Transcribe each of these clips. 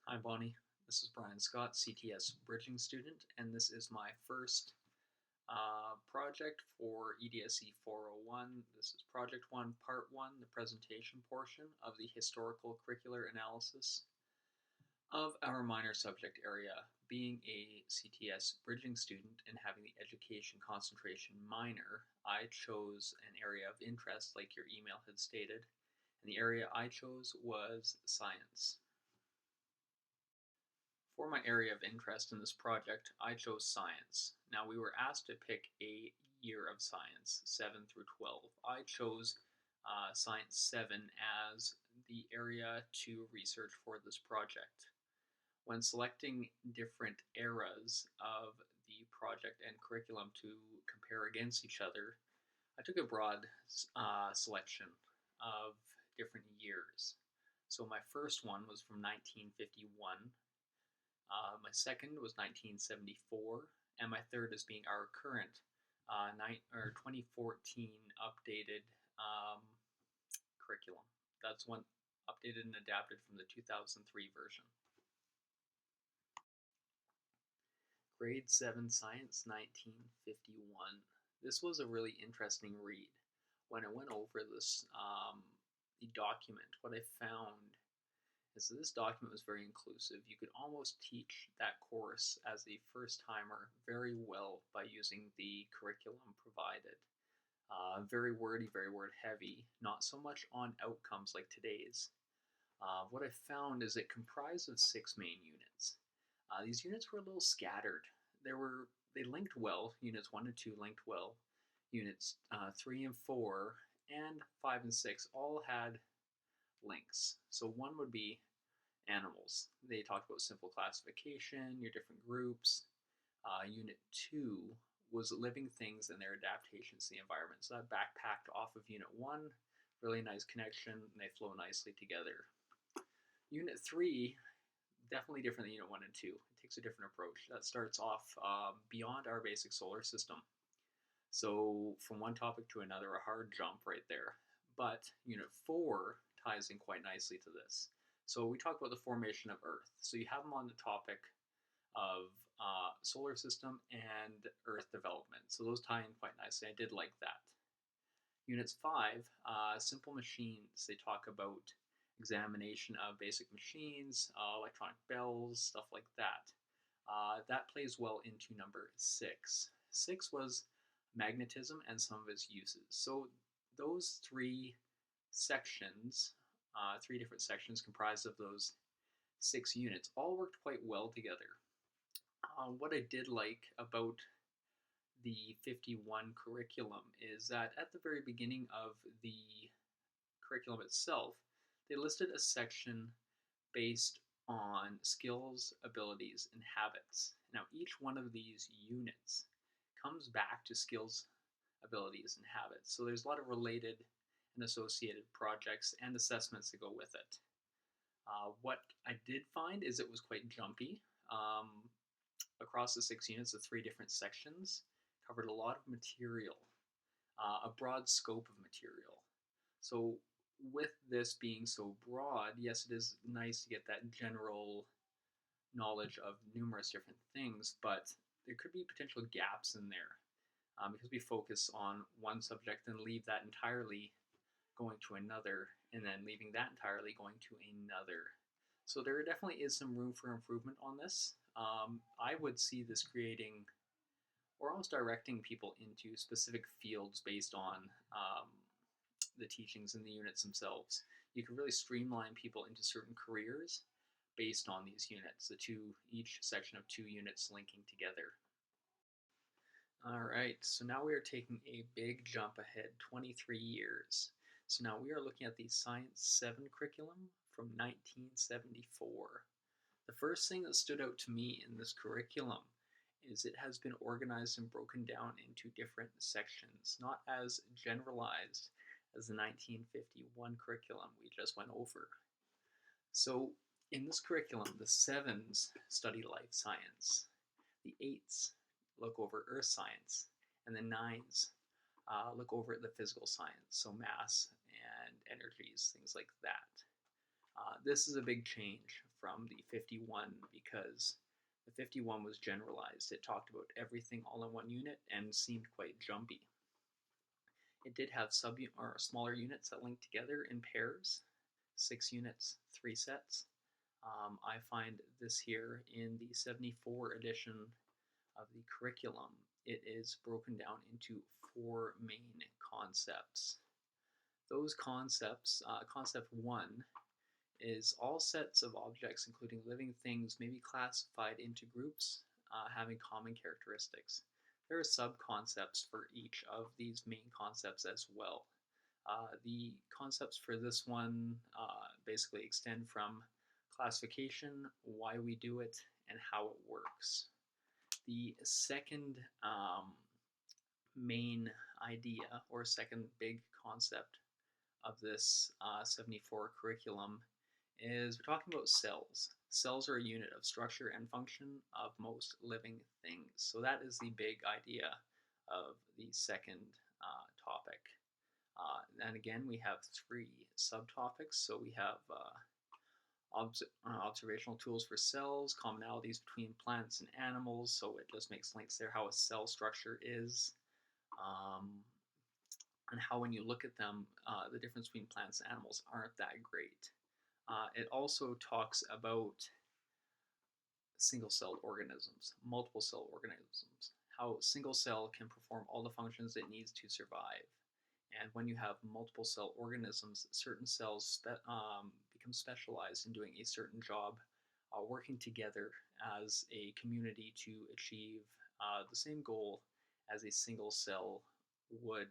Hi, Bonnie. This is Brian Scott, CTS Bridging student, and this is my first project for EDSE 401. This is Project 1, Part 1, the presentation portion of the historical curricular analysis of our minor subject area. Being a CTS Bridging student and having the education concentration minor, I chose an area of interest like your email had stated, and the area I chose was science. For my area of interest in this project, I chose science. Now, we were asked to pick a year of science, 7 through 12. I chose Science 7 as the area to research for this project. When selecting different eras of the project and curriculum to compare against each other, I took a broad selection of different years. So my first one was from 1951. My second was 1974, and my third is being our current 2014 updated curriculum. That's one updated and adapted from the 2003 version. Grade 7 Science 1951. This was a really interesting read. When I went over this the document, what I found is that this document was very inclusive. You could almost teach that course as a first-timer very well by using the curriculum provided. Very wordy, very word-heavy, not so much on outcomes like today's. What I found is it comprised of 6 main units. These units were a little scattered. They linked well. Units 1 and 2 linked well. Units 3 and 4 and 5 and 6 all had links. So one would be animals. They talked about simple classification, your different groups. Unit 2 was living things and their adaptations to the environment. So that backpacked off of Unit 1. Really nice connection, and they flow nicely together. Unit 3, definitely different than Unit 1 and 2. It takes a different approach. That starts off beyond our basic solar system. So from one topic to another, a hard jump right there. But Unit 4 ties in quite nicely to this. So we talk about the formation of Earth. So you have them on the topic of solar system and Earth development. So those tie in quite nicely. I did like that. Units 5, simple machines. They talk about examination of basic machines, electronic bells, stuff like that. That plays well into number 6. 6 was magnetism and some of its uses. So those 3 sections, 3 different sections comprised of those 6 units, all worked quite well together. What I did like about the 51 curriculum is that at the very beginning of the curriculum itself, they listed a section based on skills, abilities, and habits. Now, each one of these units comes back to skills, abilities, and habits. So there's a lot of related and associated projects and assessments that go with it. What I did find is it was quite jumpy. Across the 6 units, the 3 different sections covered a lot of material, a broad scope of material. So with this being so broad, yes, it is nice to get that general knowledge of numerous different things, but there could be potential gaps in there because we focus on one subject and leave that entirely going to another, and then leaving that entirely going to another. So there definitely is some room for improvement on this. I would see this creating or almost directing people into specific fields based on the teachings in the units themselves. You can really streamline people into certain careers based on these units, each section of 2 units linking together. All right, so now we are taking a big jump ahead, 23 years. So now we are looking at the Science 7 curriculum from 1974. The first thing that stood out to me in this curriculum is it has been organized and broken down into different sections, not as generalized as the 1951 curriculum we just went over. So in this curriculum, the 7s study life science, the 8s look over earth science, and the 9s look over at the physical science, so mass and energies, things like that. This is a big change from the 51 because the 51 was generalized. It talked about everything all in one unit and seemed quite jumpy. It did have or smaller units that linked together in pairs, 6 units, 3 sets. I find this here in the 74 edition of the curriculum. It is broken down into 4 main concepts. Those concepts, concept 1 is all sets of objects, including living things, may be classified into groups having common characteristics. There are sub-concepts for each of these main concepts as well. The concepts for this one basically extend from classification, why we do it, and how it works. The second main idea, or second big concept of this 74 curriculum, is we're talking about cells. Cells are a unit of structure and function of most living things. So that is the big idea of the second topic. And again, we have 3 subtopics. So we have observational tools for cells, commonalities between plants and animals. So it just makes links there, how a cell structure is. And how when you look at them, the difference between plants and animals aren't that great. It also talks about single-celled organisms, multiple-cell organisms, how a single cell can perform all the functions it needs to survive. And when you have multiple-cell organisms, certain cells become specialized in doing a certain job, working together as a community to achieve the same goal as a single cell would,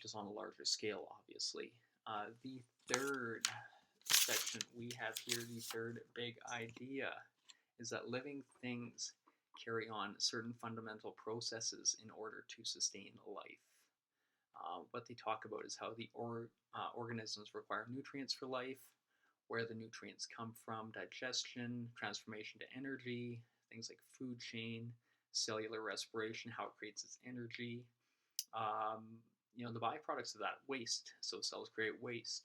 just on a larger scale, obviously. The third section we have here, the third big idea, is that living things carry on certain fundamental processes in order to sustain life. What they talk about is how the organisms require nutrients for life, where the nutrients come from, digestion, transformation to energy, things like food chain, cellular respiration, how it creates its energy, the byproducts of that, waste. So cells create waste,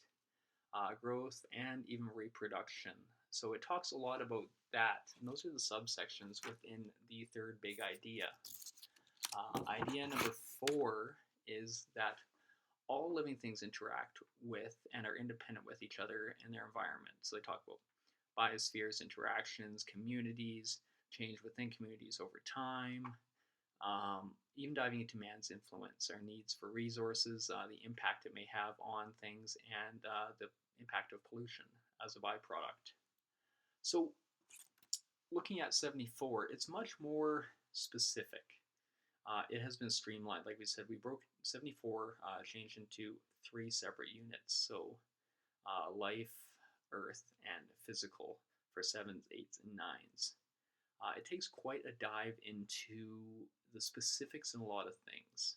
growth, and even reproduction. So it talks a lot about that, and those are the subsections within the third big idea. Idea number 4 is that all living things interact with and are independent with each other and their environment. So they talk about biospheres, interactions, communities, change within communities over time, even diving into man's influence, our needs for resources, the impact it may have on things, and the impact of pollution as a byproduct. So looking at 74, it's much more specific. It has been streamlined. Like we said, we broke 74, changed into 3 separate units. So life, earth, and physical for 7s, 8s, and 9s. It takes quite a dive into the specifics in a lot of things.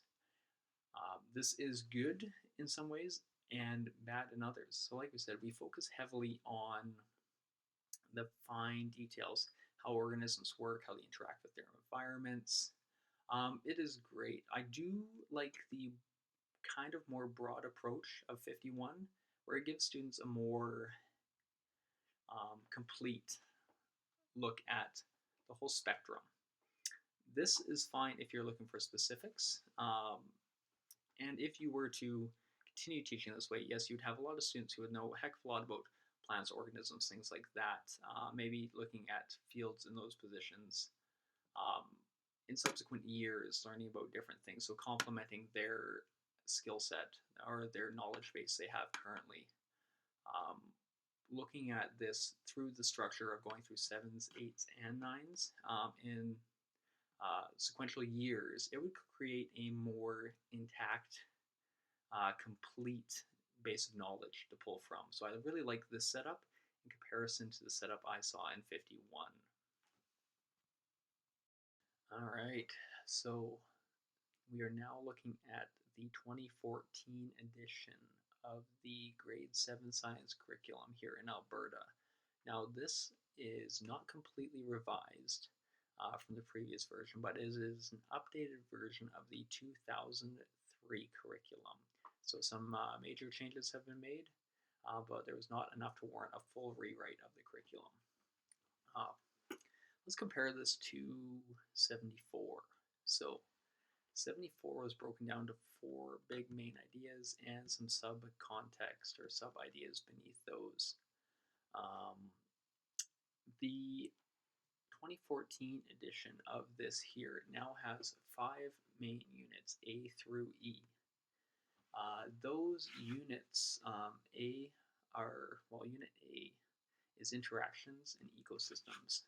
This is good in some ways and bad in others. So like we said, we focus heavily on the fine details, how organisms work, how they interact with their environments. It is great. I do like the kind of more broad approach of 51, where it gives students a more complete look at the whole spectrum. This is fine if you're looking for specifics. And if you were to continue teaching this way, yes, you'd have a lot of students who would know a heck of a lot about plants, organisms, things like that. Maybe looking at fields in those positions. In subsequent years, learning about different things, so complementing their skill set or their knowledge base they have currently. Looking at this through the structure of going through 7s, 8s, and 9s in sequential years, it would create a more intact, complete base of knowledge to pull from. So I really like this setup in comparison to the setup I saw in 51. All right, so we are now looking at the 2014 edition of the grade 7 science curriculum here in Alberta. Now this is not completely revised from the previous version, but it is an updated version of the 2003 curriculum. So some major changes have been made. but there was not enough to warrant a full rewrite of the curriculum. Uh, let's compare this to 74. So 74 was broken down to four big main ideas and some sub-context or sub-ideas beneath those. The 2014 edition of this here now has 5 main units, A through E. Those units, Unit A is interactions and ecosystems.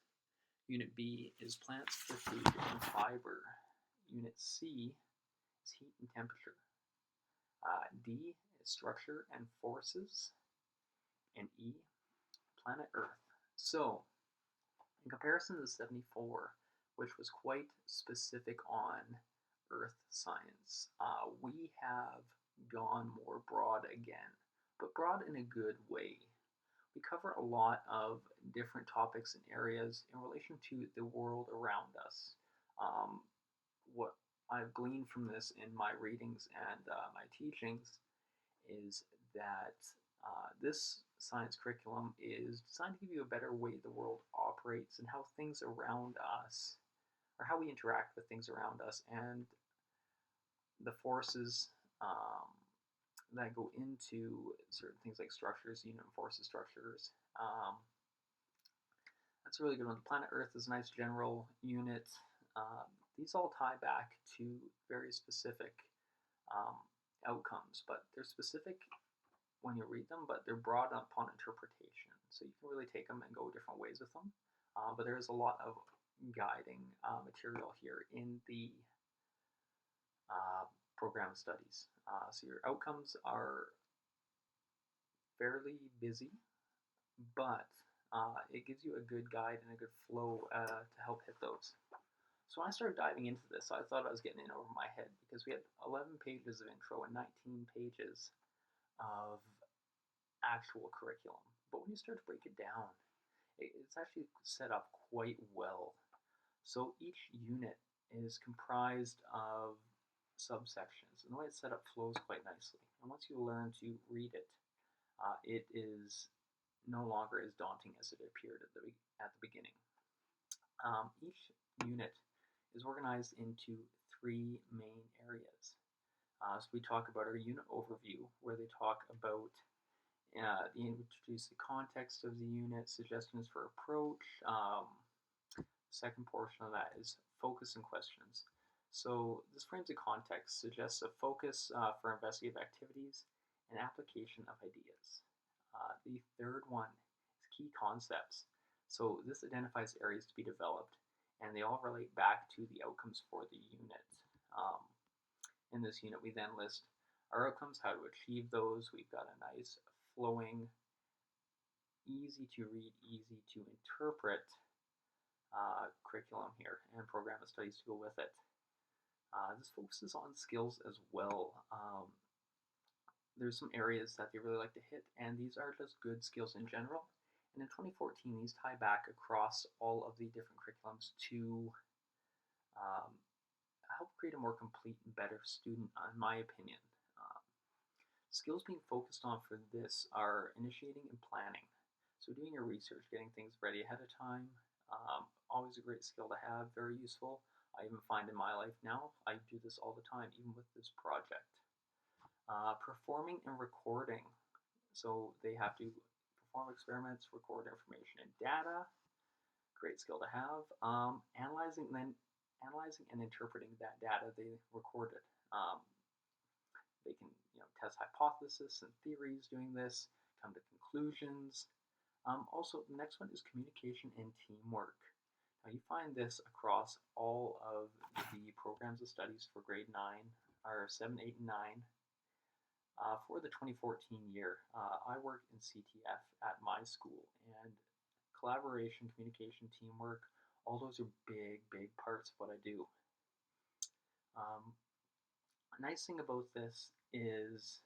Unit B is plants for food and fiber. Unit C is heat and temperature. D is structure and forces. And E, planet Earth. So, in comparison to 74, which was quite specific on Earth science, we have gone more broad again, but broad in a good way. We cover a lot of different topics and areas in relation to the world around us. What I've gleaned from this in my readings and my teachings is that this science curriculum is designed to give you a better way the world operates and how things around us, or how we interact with things around us, and the forces that go into certain things like structures, unit and forces structures. That's a really good one. The planet Earth is a nice general unit. These all tie back to very specific outcomes, but they're specific when you read them, but they're broad upon interpretation. So you can really take them and go different ways with them. But there is a lot of guiding material here in the program studies. So your outcomes are fairly busy, but it gives you a good guide and a good flow to help hit those. So when I started diving into this, I thought I was getting in over my head because we had 11 pages of intro and 19 pages of actual curriculum. But when you start to break it down, it's actually set up quite well. So each unit is comprised of subsections, and the way it's set up flows quite nicely. And once you learn to read it, it is no longer as daunting as it appeared at the beginning. Each unit is organized into 3 main areas. So we talk about our unit overview, where they talk about they introduce the context of the unit, suggestions for approach. Second portion of that is focus and questions. So this frames a context, suggests a focus for investigative activities and application of ideas. The third one is key concepts. So this identifies areas to be developed, and they all relate back to the outcomes for the unit. In this unit, we then list our outcomes, how to achieve those. We've got a nice flowing, easy to read, easy to interpret curriculum here, and program of studies to go with it. This focuses on skills as well. There's some areas that they really like to hit, and these are just good skills in general. And in 2014, these tie back across all of the different curriculums to help create a more complete and better student, in my opinion. Skills being focused on for this are initiating and planning. So doing your research, getting things ready ahead of time, always a great skill to have, very useful. I even find in my life now, I do this all the time, even with this project. Performing and recording. So they have to perform experiments, record information and data. Great skill to have. Analyzing and interpreting that data they recorded. They can test hypotheses and theories doing this, come to conclusions. Also, the next one is communication and teamwork. Now, you find this across all of the programs of studies for grade 9, or 7, 8, and 9. For the 2014 year, I work in CTF at my school, and collaboration, communication, teamwork, all those are big, big parts of what I do. A nice thing about this is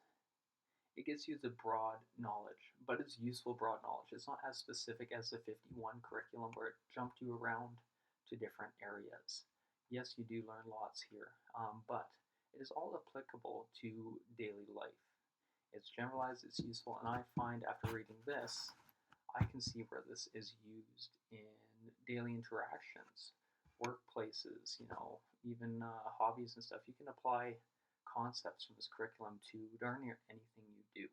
it gives you the broad knowledge, but it's useful broad knowledge. It's not as specific as the 51 curriculum where it jumped you around to different areas. Yes, you do learn lots here, but it is all applicable to daily life. It's generalized, it's useful, and I find after reading this, I can see where this is used in daily interactions, workplaces, even hobbies and stuff. You can apply concepts from this curriculum to darn near anything you do.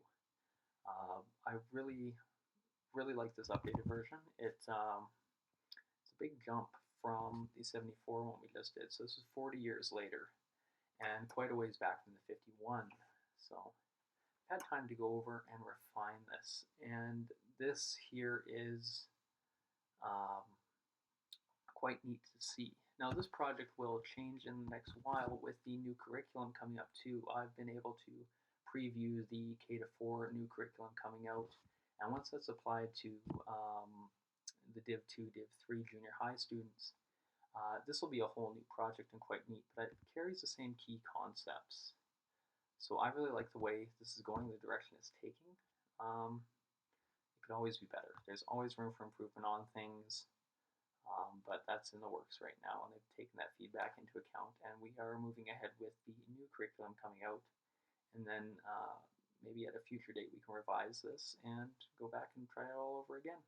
I really like this updated version. It's a big jump from the 74 one we just did. So this is 40 years later, and quite a ways back from the 51. So I've had time to go over and refine this. And this here is um, quite neat to see. Now this project will change in the next while with the new curriculum coming up too. I've been able to preview the K to 4 new curriculum coming out, and once that's applied to the Div 2, Div 3 junior high students, this will be a whole new project and quite neat, but it carries the same key concepts. So I really like the way this is going, the direction it's taking. It could always be better. There's always room for improvement on things, but that's in the works right now, and they've taken that feedback into account, and we are moving ahead with the new curriculum coming out, and then maybe at a future date we can revise this and go back and try it all over again.